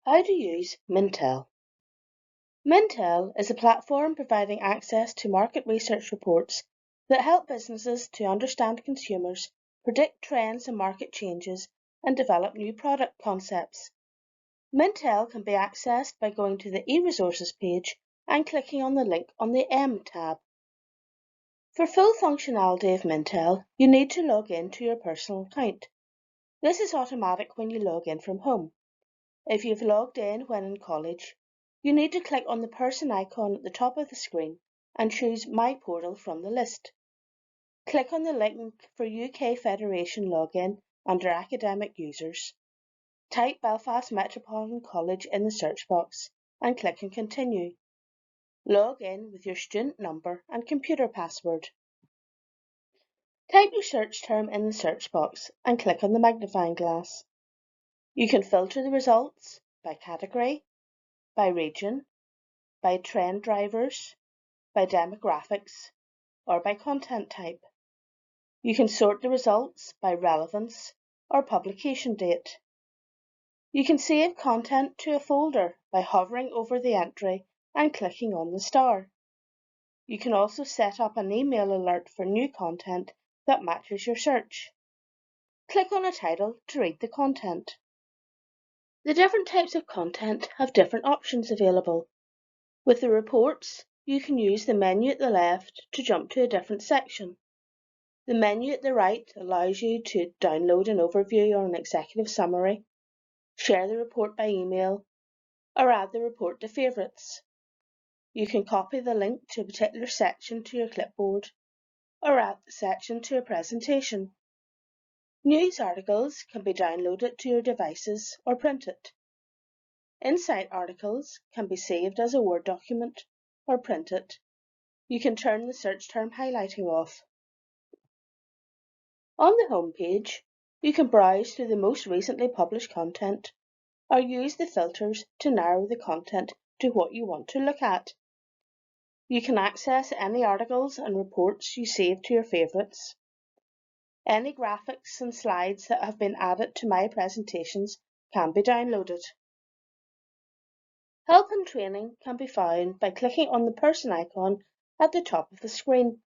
How to use Mintel. Mintel is a platform providing access to market research reports that help businesses to understand consumers, predict trends and market changes, and develop new product concepts. Mintel can be accessed by going to the e-resources page and clicking on the link on the M tab. For full functionality of Mintel, you need to log in to your personal account. This is automatic when you log in from home. If you've logged in when in college, you need to click on the person icon at the top of the screen and choose My Portal from the list. Click on the link for UK Federation login under Academic Users. Type Belfast Metropolitan College in the search box and click on Continue. Log in with your student number and computer password. Type your search term in the search box and click on the magnifying glass. You can filter the results by category, by region, by trend drivers, by demographics, or by content type. You can sort the results by relevance or publication date. You can save content to a folder by hovering over the entry and clicking on the star. You can also set up an email alert for new content that matches your search. Click on a title to read the content. The different types of content have different options available. With the reports, you can use the menu at the left to jump to a different section. The menu at the right allows you to download an overview or an executive summary, share the report by email, or add the report to favourites. You can copy the link to a particular section to your clipboard, or add the section to a presentation. News articles can be downloaded to your devices or printed. Insight articles can be saved as a Word document or printed. You can turn the search term highlighting off. On the home page, you can browse through the most recently published content or use the filters to narrow the content to what you want to look at. You can access any articles and reports you save to your favourites. Any graphics and slides that have been added to my presentations can be downloaded. Help and training can be found by clicking on the person icon at the top of the screen.